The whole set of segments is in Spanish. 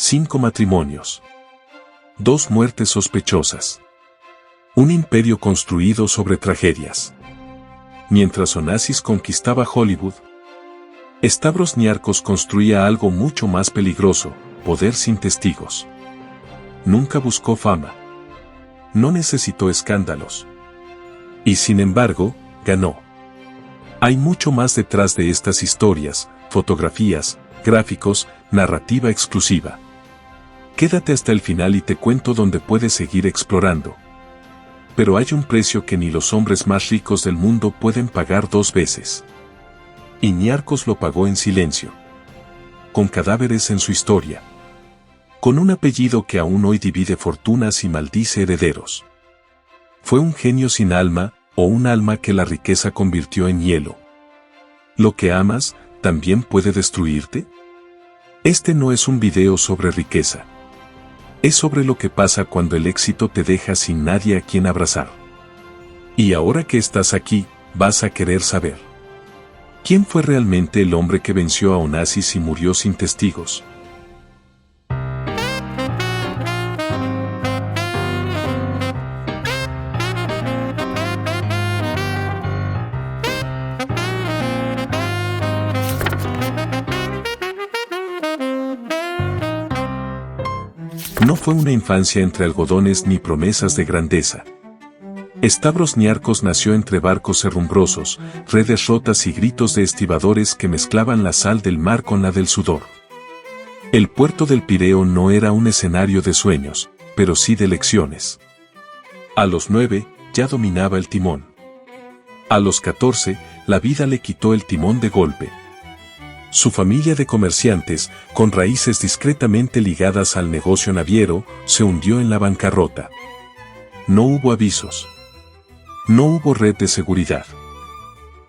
5 matrimonios. 2 muertes sospechosas. Un imperio construido sobre tragedias. Mientras Onassis conquistaba Hollywood, Stavros Niarchos construía algo mucho más peligroso: poder sin testigos. Nunca buscó fama. No necesitó escándalos. Y sin embargo, ganó. Hay mucho más detrás de estas historias: fotografías, gráficos, narrativa exclusiva. Quédate hasta el final y te cuento dónde puedes seguir explorando. Pero hay un precio que ni los hombres más ricos del mundo pueden pagar 2 veces. Y Niarchos lo pagó en silencio. Con cadáveres en su historia. Con un apellido que aún hoy divide fortunas y maldice herederos. Fue un genio sin alma, o un alma que la riqueza convirtió en hielo. ¿Lo que amas también puede destruirte? Este no es un video sobre riqueza. Es sobre lo que pasa cuando el éxito te deja sin nadie a quien abrazar. Y ahora que estás aquí, vas a querer saber. ¿Quién fue realmente el hombre que venció a Onassis y murió sin testigos? No fue una infancia entre algodones ni promesas de grandeza. Stavros Niarchos nació entre barcos herrumbrosos, redes rotas y gritos de estibadores que mezclaban la sal del mar con la del sudor. El puerto del Pireo no era un escenario de sueños, pero sí de lecciones. A los 9, ya dominaba el timón. A los 14, la vida le quitó el timón de golpe. Su familia de comerciantes, con raíces discretamente ligadas al negocio naviero, se hundió en la bancarrota. No hubo avisos. No hubo red de seguridad.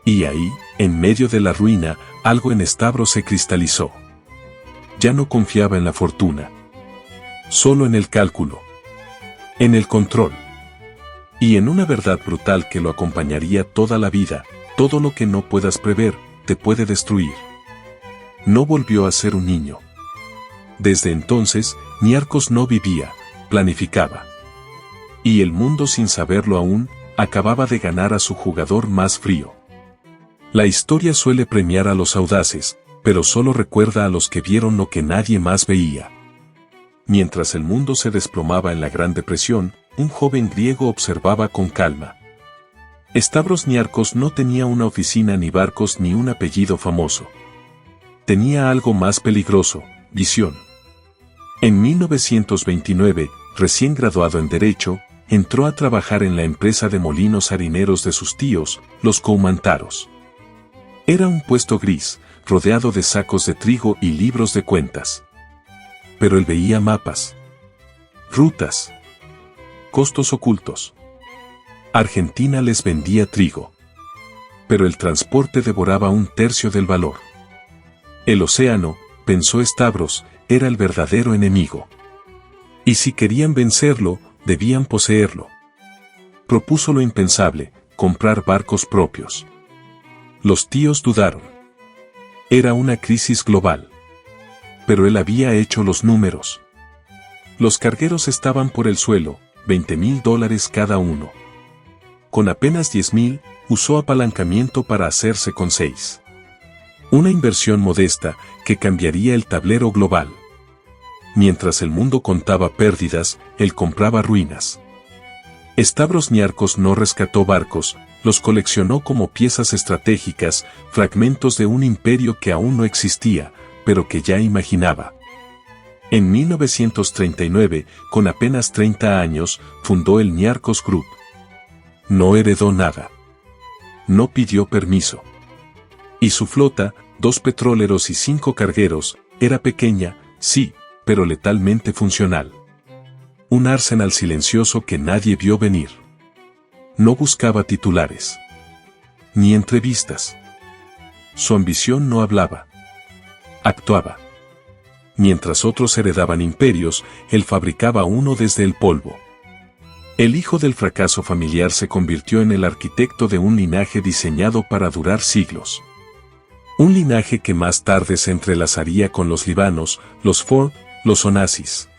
Y ahí, en medio de la ruina, algo en Stavros se cristalizó. Ya no confiaba en la fortuna. Solo en el cálculo. En el control. Y en una verdad brutal que lo acompañaría toda la vida: todo lo que no puedas prever, te puede destruir. No volvió a ser un niño. Desde entonces, Niarchos no vivía, planificaba. Y el mundo, sin saberlo aún, acababa de ganar a su jugador más frío. La historia suele premiar a los audaces, pero solo recuerda a los que vieron lo que nadie más veía. Mientras el mundo se desplomaba en la Gran Depresión, un joven griego observaba con calma. Stavros Niarchos no tenía una oficina ni barcos ni un apellido famoso. Tenía algo más peligroso: visión. En 1929, recién graduado en Derecho, entró a trabajar en la empresa de molinos harineros de sus tíos, los Koumantaros. Era un puesto gris, rodeado de sacos de trigo y libros de cuentas. Pero él veía mapas, rutas, costos ocultos. Argentina les vendía trigo. Pero el transporte devoraba 1/3 del valor. El océano, pensó Stavros, era el verdadero enemigo. Y si querían vencerlo, debían poseerlo. Propuso lo impensable: comprar barcos propios. Los tíos dudaron. Era una crisis global. Pero él había hecho los números. Los cargueros estaban por el suelo, $20,000 cada uno. Con apenas 10,000, usó apalancamiento para hacerse con 6. Una inversión modesta que cambiaría el tablero global. Mientras el mundo contaba pérdidas, él compraba ruinas. Stavros Niarchos no rescató barcos, los coleccionó como piezas estratégicas, fragmentos de un imperio que aún no existía, pero que ya imaginaba. En 1939, con apenas 30 años, fundó el Niarchos Group. No heredó nada. No pidió permiso. Y su flota, 2 petroleros y 5 cargueros, era pequeña, sí, pero letalmente funcional. Un arsenal silencioso que nadie vio venir. No buscaba titulares. Ni entrevistas. Su ambición no hablaba. Actuaba. Mientras otros heredaban imperios, él fabricaba uno desde el polvo. El hijo del fracaso familiar se convirtió en el arquitecto de un linaje diseñado para durar siglos. Un linaje que más tarde se entrelazaría con los Libanos, los Ford, los Onassis.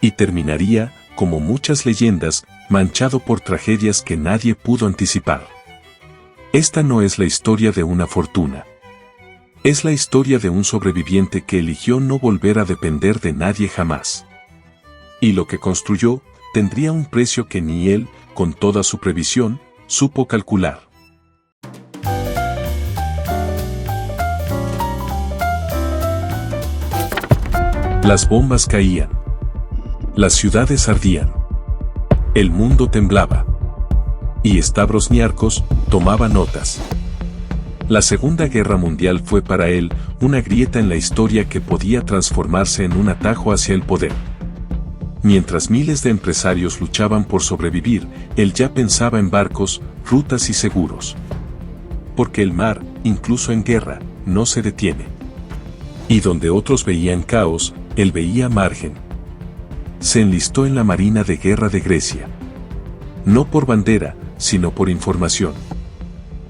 Y terminaría, como muchas leyendas, manchado por tragedias que nadie pudo anticipar. Esta no es la historia de una fortuna. Es la historia de un sobreviviente que eligió no volver a depender de nadie jamás. Y lo que construyó, tendría un precio que ni él, con toda su previsión, supo calcular. Las bombas caían. Las ciudades ardían. El mundo temblaba. Y Stavros Niarchos tomaba notas. La Segunda Guerra Mundial fue para él una grieta en la historia que podía transformarse en un atajo hacia el poder. Mientras miles de empresarios luchaban por sobrevivir, él ya pensaba en barcos, rutas y seguros. Porque el mar, incluso en guerra, no se detiene. Y donde otros veían caos, él veía margen. Se enlistó en la Marina de Guerra de Grecia. No por bandera, sino por información.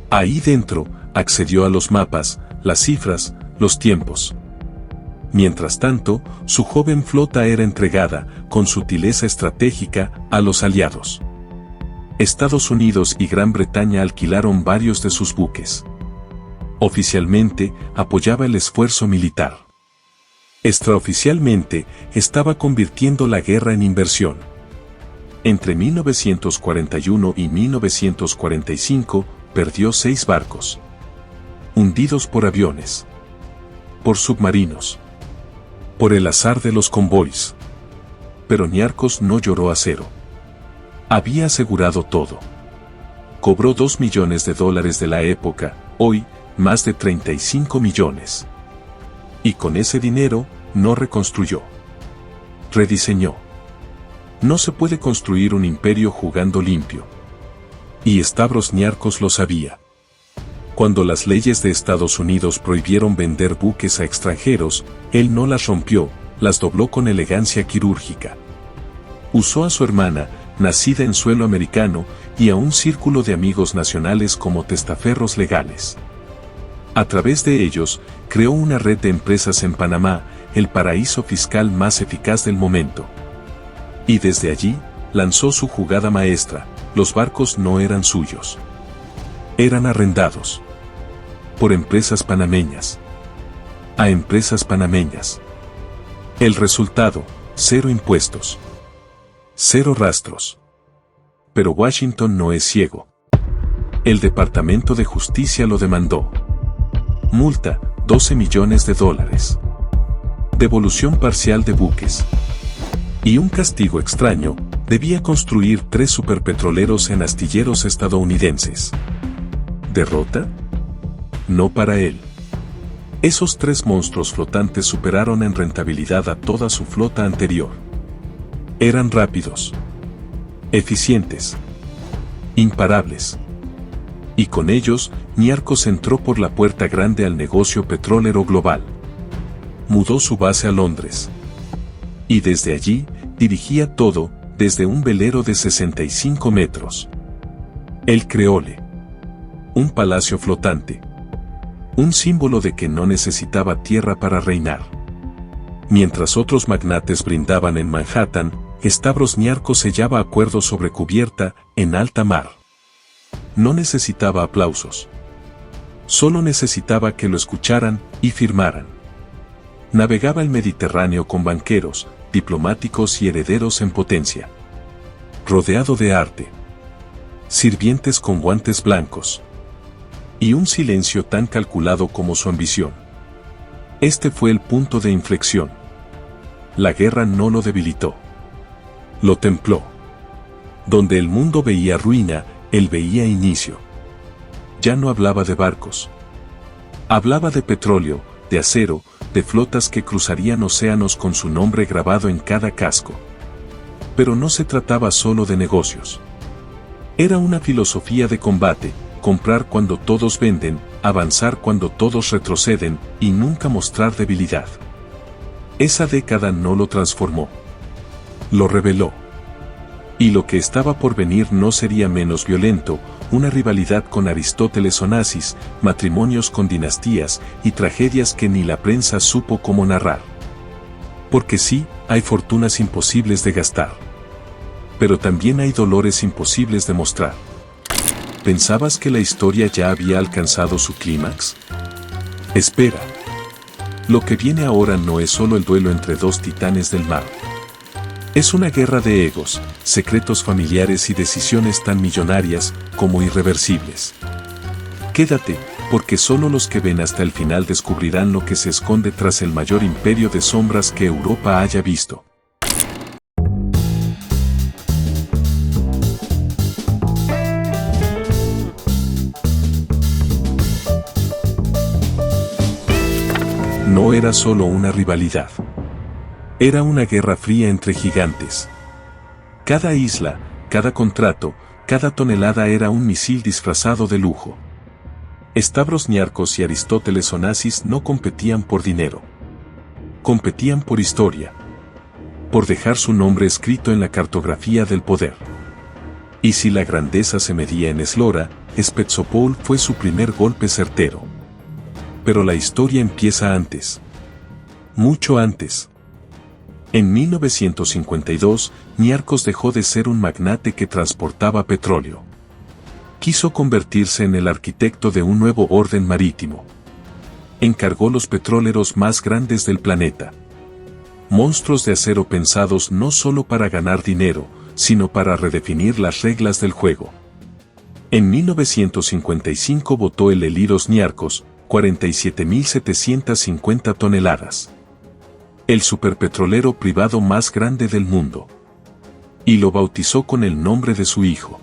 Ahí dentro, accedió a los mapas, las cifras, los tiempos. Mientras tanto, su joven flota era entregada, con sutileza estratégica, a los aliados. Estados Unidos y Gran Bretaña alquilaron varios de sus buques. Oficialmente, apoyaba el esfuerzo militar. Extraoficialmente, estaba convirtiendo la guerra en inversión. Entre 1941 y 1945, perdió 6 barcos. Hundidos por aviones. Por submarinos. Por el azar de los convoys. Pero Niarchos no lloró acero. Había asegurado todo. Cobró $2 millones de la época, hoy, más de 35 millones. Y con ese dinero, no reconstruyó. Rediseñó. No se puede construir un imperio jugando limpio. Y Stavros Niarchos lo sabía. Cuando las leyes de Estados Unidos prohibieron vender buques a extranjeros, él no las rompió, las dobló con elegancia quirúrgica. Usó a su hermana, nacida en suelo americano, y a un círculo de amigos nacionales como testaferros legales. A través de ellos, creó una red de empresas en Panamá, el paraíso fiscal más eficaz del momento. Y desde allí, lanzó su jugada maestra: los barcos no eran suyos. Eran arrendados. Por empresas panameñas. A empresas panameñas. El resultado, 0 impuestos. 0 rastros. Pero Washington no es ciego. El Departamento de Justicia lo demandó. Multa, $12 millones. Devolución parcial de buques. Y un castigo extraño, debía construir 3 superpetroleros en astilleros estadounidenses. ¿Derrota? No para él. Esos 3 monstruos flotantes superaron en rentabilidad a toda su flota anterior. Eran rápidos. Eficientes. Imparables. Y con ellos, Niarchos entró por la puerta grande al negocio petrolero global. Mudó su base a Londres. Y desde allí, dirigía todo, desde un velero de 65 metros. El Creole. Un palacio flotante. Un símbolo de que no necesitaba tierra para reinar. Mientras otros magnates brindaban en Manhattan, Stavros Niarchos sellaba acuerdos sobre cubierta, en alta mar. No necesitaba aplausos. Solo necesitaba que lo escucharan y firmaran. Navegaba el Mediterráneo con banqueros, diplomáticos y herederos en potencia. Rodeado de arte. Sirvientes con guantes blancos. Y un silencio tan calculado como su ambición. Este fue el punto de inflexión. La guerra no lo debilitó. Lo templó. Donde el mundo veía ruina, él veía inicio. Ya no hablaba de barcos. Hablaba de petróleo, de acero, de flotas que cruzarían océanos con su nombre grabado en cada casco. Pero no se trataba solo de negocios. Era una filosofía de combate: comprar cuando todos venden, avanzar cuando todos retroceden, y nunca mostrar debilidad. Esa década no lo transformó. Lo reveló. Y lo que estaba por venir no sería menos violento: una rivalidad con Aristóteles Onassis, matrimonios con dinastías, y tragedias que ni la prensa supo cómo narrar. Porque sí, hay fortunas imposibles de gastar. Pero también hay dolores imposibles de mostrar. ¿Pensabas que la historia ya había alcanzado su clímax? Espera. Lo que viene ahora no es solo el duelo entre dos titanes del mar. Es una guerra de egos, secretos familiares y decisiones tan millonarias como irreversibles. Quédate, porque solo los que ven hasta el final descubrirán lo que se esconde tras el mayor imperio de sombras que Europa haya visto. No era solo una rivalidad. Era una guerra fría entre gigantes. Cada isla, cada contrato, cada tonelada era un misil disfrazado de lujo. Stavros Niarcos y Aristóteles Onassis no competían por dinero. Competían por historia. Por dejar su nombre escrito en la cartografía del poder. Y si la grandeza se medía en eslora, Spetsopoul fue su primer golpe certero. Pero la historia empieza antes. Mucho antes. En 1952, Niarcos dejó de ser un magnate que transportaba petróleo. Quiso convertirse en el arquitecto de un nuevo orden marítimo. Encargó los petroleros más grandes del planeta. Monstruos de acero pensados no solo para ganar dinero, sino para redefinir las reglas del juego. En 1955 votó el Eliros Niarcos, 47.750 toneladas. El superpetrolero privado más grande del mundo. Y lo bautizó con el nombre de su hijo.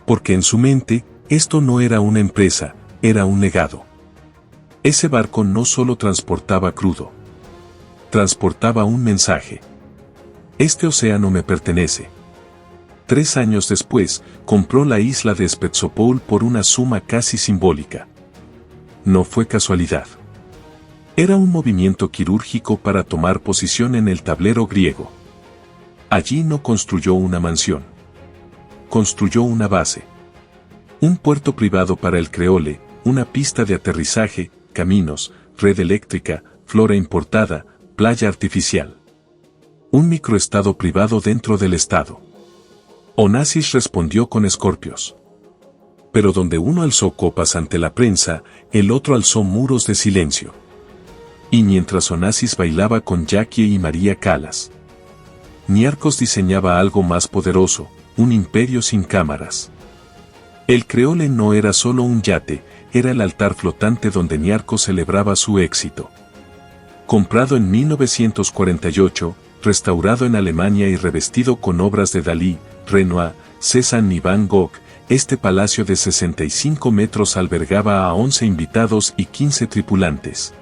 Porque en su mente, esto no era una empresa, era un legado. Ese barco no solo transportaba crudo. Transportaba un mensaje. Este océano me pertenece. 3 años después, compró la isla de Spetsopoul por una suma casi simbólica. No fue casualidad. Era un movimiento quirúrgico para tomar posición en el tablero griego. Allí no construyó una mansión. Construyó una base. Un puerto privado para el Creole, una pista de aterrizaje, caminos, red eléctrica, flora importada, playa artificial. Un microestado privado dentro del estado. Onassis respondió con escorpios. Pero donde uno alzó copas ante la prensa, el otro alzó muros de silencio. Y mientras Onassis bailaba con Jackie y María Callas, Niarcos diseñaba algo más poderoso, un imperio sin cámaras. El Creole no era solo un yate, era el altar flotante donde Niarcos celebraba su éxito. Comprado en 1948, restaurado en Alemania y revestido con obras de Dalí, Renoir, Cézanne y Van Gogh, este palacio de 65 metros albergaba a 11 invitados y 15 tripulantes.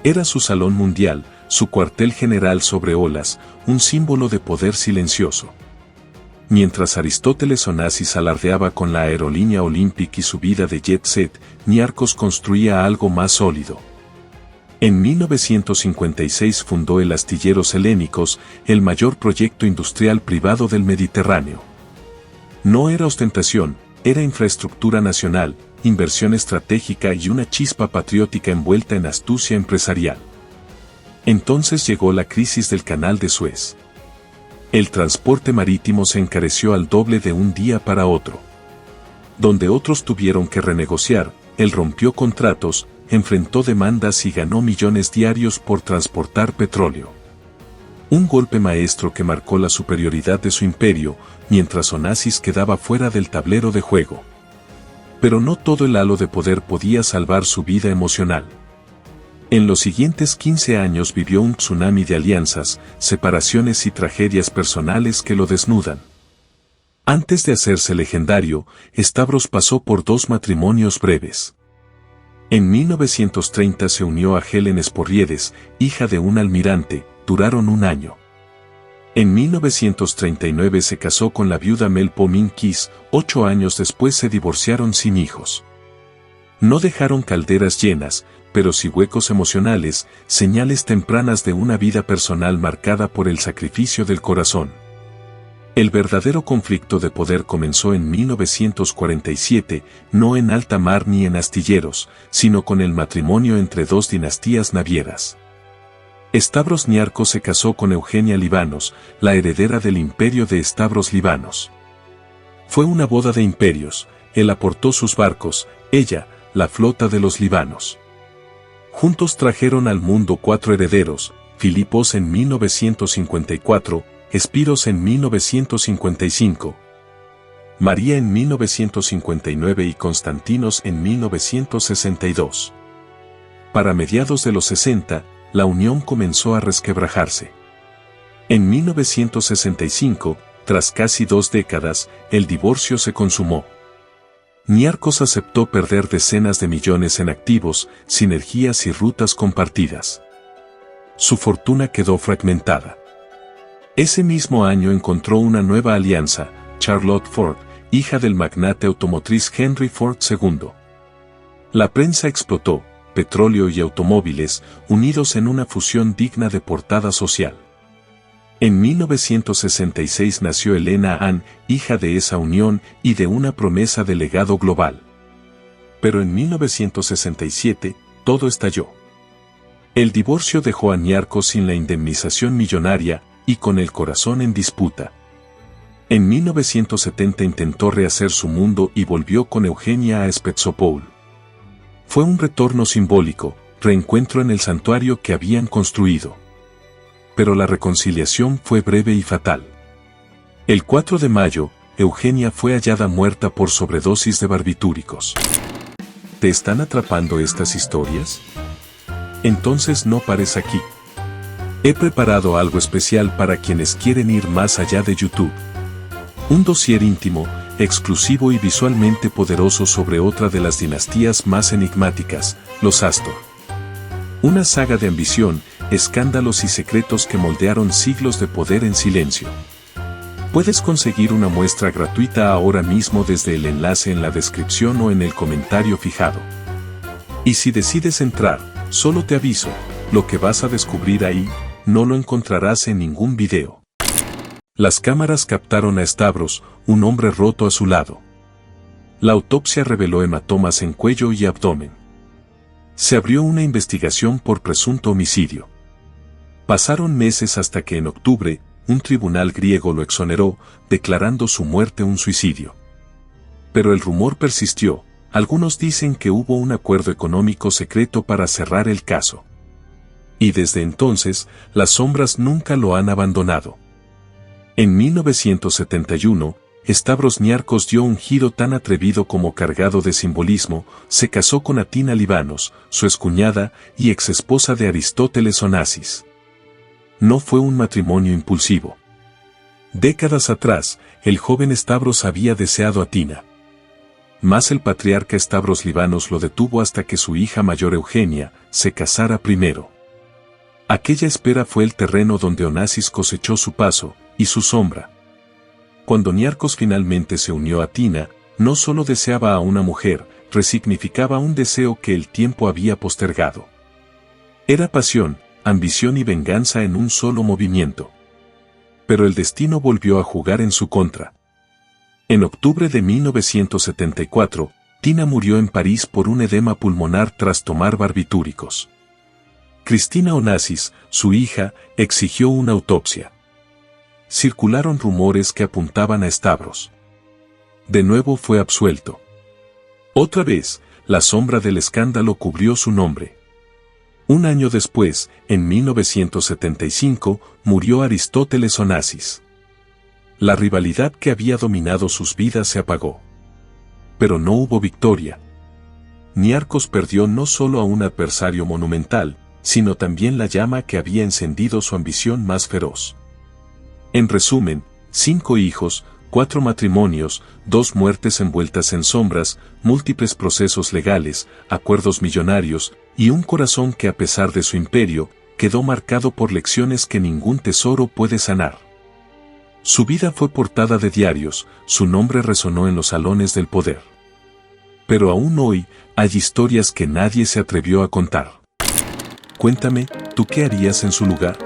Era su salón mundial, su cuartel general sobre olas, un símbolo de poder silencioso. Mientras Aristóteles Onassis alardeaba con la aerolínea Olympic y su vida de jet set, Niarcos construía algo más sólido. En 1956 fundó el Astilleros Helénicos, el mayor proyecto industrial privado del Mediterráneo. No era ostentación, era infraestructura nacional, inversión estratégica y una chispa patriótica envuelta en astucia empresarial. Entonces llegó la crisis del Canal de Suez. El transporte marítimo se encareció al doble de un día para otro. Donde otros tuvieron que renegociar, él rompió contratos, enfrentó demandas y ganó millones diarios por transportar petróleo. Un golpe maestro que marcó la superioridad de su imperio, mientras Onassis quedaba fuera del tablero de juego. Pero no todo el halo de poder podía salvar su vida emocional. En los siguientes 15 años vivió un tsunami de alianzas, separaciones y tragedias personales que lo desnudan. Antes de hacerse legendario, Stavros pasó por 2 matrimonios breves. En 1930 se unió a Helen Sporriedes, hija de un almirante, duraron 1 año. En 1939 se casó con la viuda Melpomene Kiss, 8 años después se divorciaron sin hijos. No dejaron calderas llenas, pero sí huecos emocionales, señales tempranas de una vida personal marcada por el sacrificio del corazón. El verdadero conflicto de poder comenzó en 1947, no en alta mar ni en astilleros, sino con el matrimonio entre 2 dinastías navieras. Stavros Niarcos se casó con Eugenia Libanos, la heredera del imperio de Stavros Libanos. Fue una boda de imperios, él aportó sus barcos, ella, la flota de los libanos. Juntos trajeron al mundo 4 herederos, Filipos en 1954, Espiros en 1955, María en 1959 y Constantinos en 1962. Para mediados de los 60, la unión comenzó a resquebrajarse. En 1965, tras casi 2 décadas, el divorcio se consumó. Niarcos aceptó perder decenas de millones en activos, sinergias y rutas compartidas. Su fortuna quedó fragmentada. Ese mismo año encontró una nueva alianza, Charlotte Ford, hija del magnate automotriz Henry Ford II. La prensa explotó, petróleo y automóviles, unidos en una fusión digna de portada social. En 1966 nació Elena Ann, hija de esa unión y de una promesa de legado global. Pero en 1967, todo estalló. El divorcio dejó a Niarcos sin la indemnización millonaria y con el corazón en disputa. En 1970 intentó rehacer su mundo y volvió con Eugenia a Spetsopoul. Fue un retorno simbólico, reencuentro en el santuario que habían construido. Pero la reconciliación fue breve y fatal. El 4 de mayo, Eugenia fue hallada muerta por sobredosis de barbitúricos. ¿Te están atrapando estas historias? Entonces no pares aquí. He preparado algo especial para quienes quieren ir más allá de YouTube. Un dossier íntimo, exclusivo y visualmente poderoso sobre otra de las dinastías más enigmáticas, los Astor. Una saga de ambición, escándalos y secretos que moldearon siglos de poder en silencio. Puedes conseguir una muestra gratuita ahora mismo desde el enlace en la descripción o en el comentario fijado. Y si decides entrar, solo te aviso, lo que vas a descubrir ahí, no lo encontrarás en ningún video. Las cámaras captaron a Stavros, un hombre roto a su lado. La autopsia reveló hematomas en cuello y abdomen. Se abrió una investigación por presunto homicidio. Pasaron meses hasta que en octubre, un tribunal griego lo exoneró, declarando su muerte un suicidio. Pero el rumor persistió, algunos dicen que hubo un acuerdo económico secreto para cerrar el caso. Y desde entonces, las sombras nunca lo han abandonado. En 1971, Stavros Niarcos dio un giro tan atrevido como cargado de simbolismo, se casó con Atina Libanos, su excuñada y exesposa de Aristóteles Onassis. No fue un matrimonio impulsivo. Décadas atrás, el joven Stavros había deseado a Atina. Mas el patriarca Stavros Libanos lo detuvo hasta que su hija mayor Eugenia se casara primero. Aquella espera fue el terreno donde Onassis cosechó su paso y su sombra. Cuando Niarcos finalmente se unió a Atina, no solo deseaba a una mujer, resignificaba un deseo que el tiempo había postergado. Era pasión, ambición y venganza en un solo movimiento. Pero el destino volvió a jugar en su contra. En octubre de 1974, Tina murió en París por un edema pulmonar tras tomar barbitúricos. Cristina Onassis, su hija, exigió una autopsia. Circularon rumores que apuntaban a Stavros. De nuevo fue absuelto. Otra vez, la sombra del escándalo cubrió su nombre. Un año después, en 1975, murió Aristóteles Onassis. La rivalidad que había dominado sus vidas se apagó. Pero no hubo victoria. Niarcos perdió no solo a un adversario monumental, sino también la llama que había encendido su ambición más feroz. En resumen, 5 hijos, 4 matrimonios, 2 muertes envueltas en sombras, múltiples procesos legales, acuerdos millonarios, y un corazón que a pesar de su imperio, quedó marcado por lecciones que ningún tesoro puede sanar. Su vida fue portada de diarios, su nombre resonó en los salones del poder. Pero aún hoy, hay historias que nadie se atrevió a contar. Cuéntame, ¿tú qué harías en su lugar?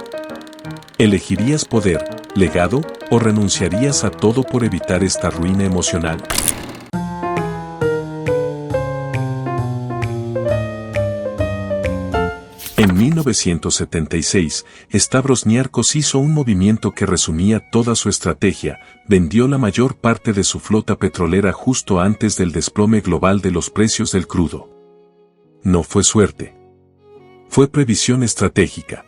¿Elegirías poder, legado, o renunciarías a todo por evitar esta ruina emocional? En 1976, Stavros Niarchos hizo un movimiento que resumía toda su estrategia: vendió la mayor parte de su flota petrolera justo antes del desplome global de los precios del crudo. No fue suerte. Fue previsión estratégica.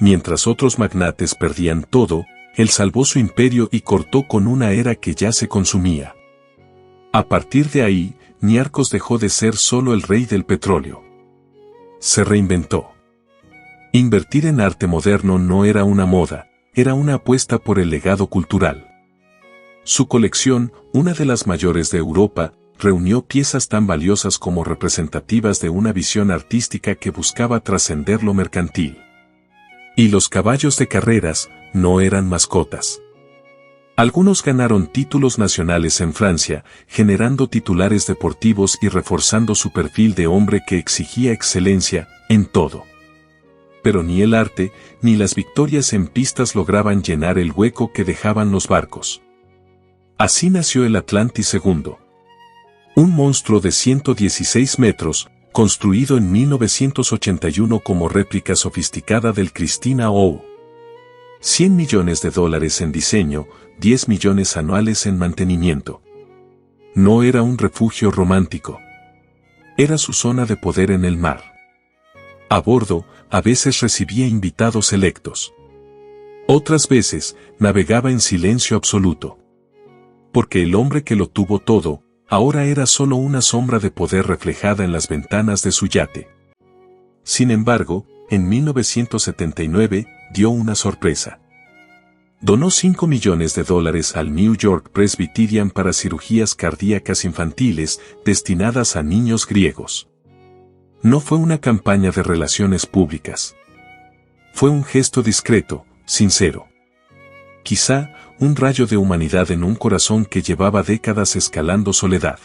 Mientras otros magnates perdían todo, él salvó su imperio y cortó con una era que ya se consumía. A partir de ahí, Niarchos dejó de ser solo el rey del petróleo. Se reinventó. Invertir en arte moderno no era una moda, era una apuesta por el legado cultural. Su colección, una de las mayores de Europa, reunió piezas tan valiosas como representativas de una visión artística que buscaba trascender lo mercantil. Y los caballos de carreras no eran mascotas. Algunos ganaron títulos nacionales en Francia, generando titulares deportivos y reforzando su perfil de hombre que exigía excelencia en todo. Pero ni el arte, ni las victorias en pistas lograban llenar el hueco que dejaban los barcos. Así nació el Atlantis II. Un monstruo de 116 metros, construido en 1981 como réplica sofisticada del Christina O. $100 millones en diseño, 10 millones anuales en mantenimiento. No era un refugio romántico. Era su zona de poder en el mar. A bordo, a veces recibía invitados selectos. Otras veces, navegaba en silencio absoluto. Porque el hombre que lo tuvo todo, ahora era solo una sombra de poder reflejada en las ventanas de su yate. Sin embargo, en 1979, dio una sorpresa. Donó $5 millones al New York Presbyterian para cirugías cardíacas infantiles destinadas a niños griegos. No fue una campaña de relaciones públicas. Fue un gesto discreto, sincero. Quizá, un rayo de humanidad en un corazón que llevaba décadas escalando soledad.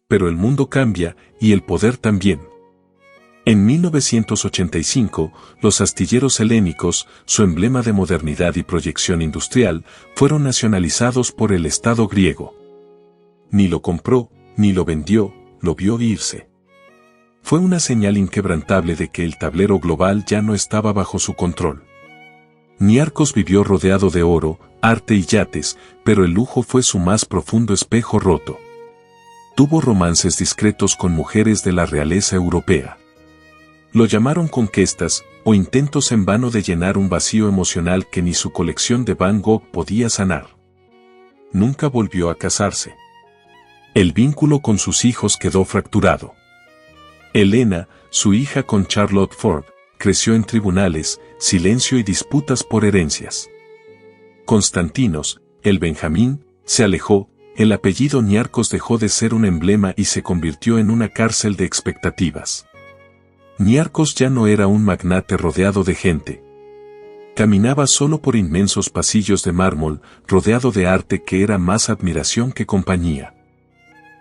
Pero el mundo cambia, y el poder también. En 1985, los astilleros helénicos, su emblema de modernidad y proyección industrial, fueron nacionalizados por el Estado griego. Ni lo compró, ni lo vendió, lo vio irse. Fue una señal inquebrantable de que el tablero global ya no estaba bajo su control. Niarchos vivió rodeado de oro, arte y yates, pero el lujo fue su más profundo espejo roto. Tuvo romances discretos con mujeres de la realeza europea. Lo llamaron conquistas, o intentos en vano de llenar un vacío emocional que ni su colección de Van Gogh podía sanar. Nunca volvió a casarse. El vínculo con sus hijos quedó fracturado. Elena, su hija con Charlotte Ford, creció en tribunales, silencio y disputas por herencias. Constantinos, el Benjamín, se alejó, el apellido Niarchos dejó de ser un emblema y se convirtió en una cárcel de expectativas. Niarchos ya no era un magnate rodeado de gente. Caminaba solo por inmensos pasillos de mármol, rodeado de arte que era más admiración que compañía.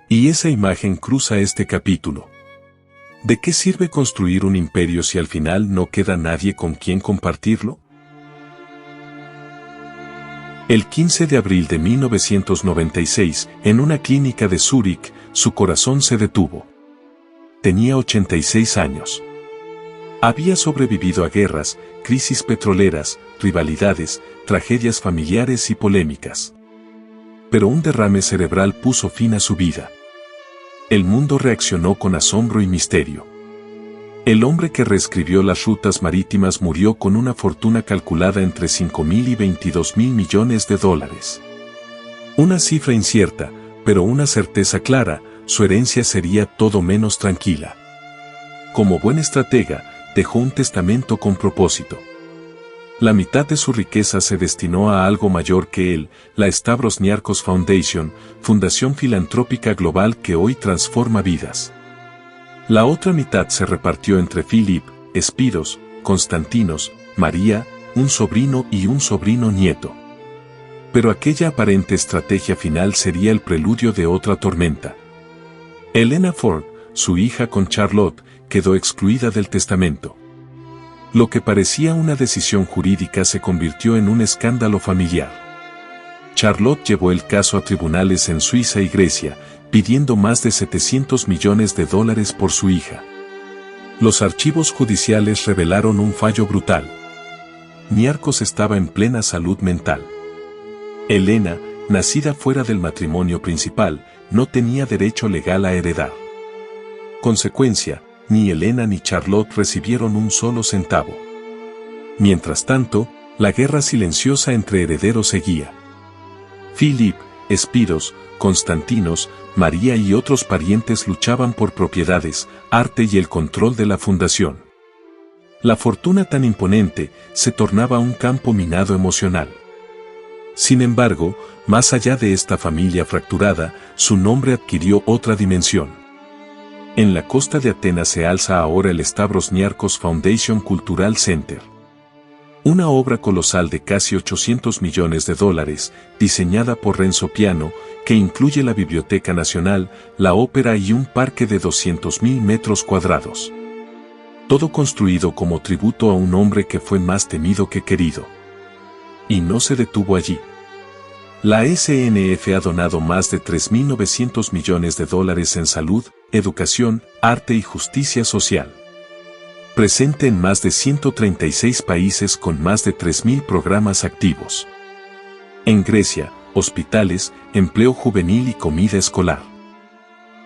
Y esa imagen cruza este capítulo. ¿De qué sirve construir un imperio si al final no queda nadie con quien compartirlo? El 15 de abril de 1996, en una clínica de Zúrich, su corazón se detuvo. Tenía 86 años. Había sobrevivido a guerras, crisis petroleras, rivalidades, tragedias familiares y polémicas. Pero un derrame cerebral puso fin a su vida. El mundo reaccionó con asombro y misterio. El hombre que reescribió las rutas marítimas murió con una fortuna calculada entre $5.000 y $22.000 millones. Una cifra incierta, pero una certeza clara: su herencia sería todo menos tranquila. Como buen estratega, dejó un testamento con propósito. La mitad de su riqueza se destinó a algo mayor que él, la Stavros Niarchos Foundation, fundación filantrópica global que hoy transforma vidas. La otra mitad se repartió entre Philip, Spiros, Constantinos, María, un sobrino y un sobrino nieto. Pero aquella aparente estrategia final sería el preludio de otra tormenta. Elena Ford, su hija con Charlotte, quedó excluida del testamento. Lo que parecía una decisión jurídica se convirtió en un escándalo familiar. Charlotte llevó el caso a tribunales en Suiza y Grecia, pidiendo más de $700 millones por su hija. Los archivos judiciales revelaron un fallo brutal. Niarcos estaba en plena salud mental. Helena, nacida fuera del matrimonio principal, no tenía derecho legal a heredar. Consecuencia, ni Helena ni Charlotte recibieron un solo centavo. Mientras tanto, la guerra silenciosa entre herederos seguía. Philip, Espiros, Constantinos, María y otros parientes luchaban por propiedades, arte y el control de la fundación. La fortuna tan imponente se tornaba un campo minado emocional. Sin embargo, más allá de esta familia fracturada, su nombre adquirió otra dimensión. En la costa de Atenas se alza ahora el Stavros Niarchos Foundation Cultural Center. Una obra colosal de casi $800 millones, diseñada por Renzo Piano, que incluye la Biblioteca Nacional, la ópera y un parque de 200.000 metros cuadrados. Todo construido como tributo a un hombre que fue más temido que querido. Y no se detuvo allí. La SNF ha donado más de $3.900 millones en salud, educación, arte y justicia social. Presente en más de 136 países con más de 3.000 programas activos. En Grecia, hospitales, empleo juvenil y comida escolar.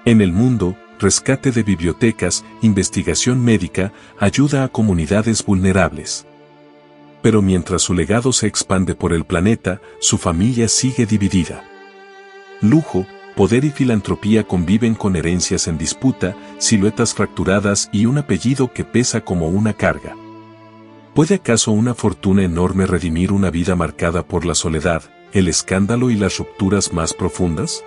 En el mundo, rescate de bibliotecas, investigación médica, ayuda a comunidades vulnerables. Pero mientras su legado se expande por el planeta, su familia sigue dividida. Lujo, poder y filantropía conviven con herencias en disputa, siluetas fracturadas y un apellido que pesa como una carga. ¿Puede acaso una fortuna enorme redimir una vida marcada por la soledad, el escándalo y las rupturas más profundas?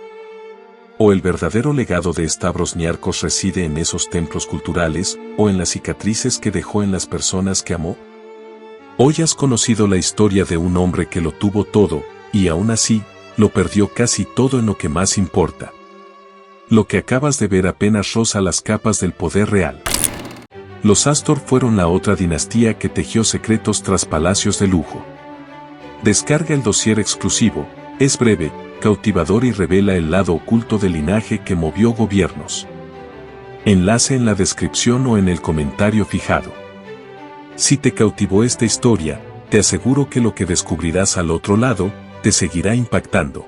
¿O el verdadero legado de Stavros Niarchos reside en esos templos culturales o en las cicatrices que dejó en las personas que amó? Hoy has conocido la historia de un hombre que lo tuvo todo, y aún así, lo perdió casi todo en lo que más importa. Lo que acabas de ver apenas roza las capas del poder real. Los Astor fueron la otra dinastía que tejió secretos tras palacios de lujo. Descarga el dossier exclusivo, es breve, cautivador y revela el lado oculto del linaje que movió gobiernos. Enlace en la descripción o en el comentario fijado. Si te cautivó esta historia, te aseguro que lo que descubrirás al otro lado, te seguirá impactando.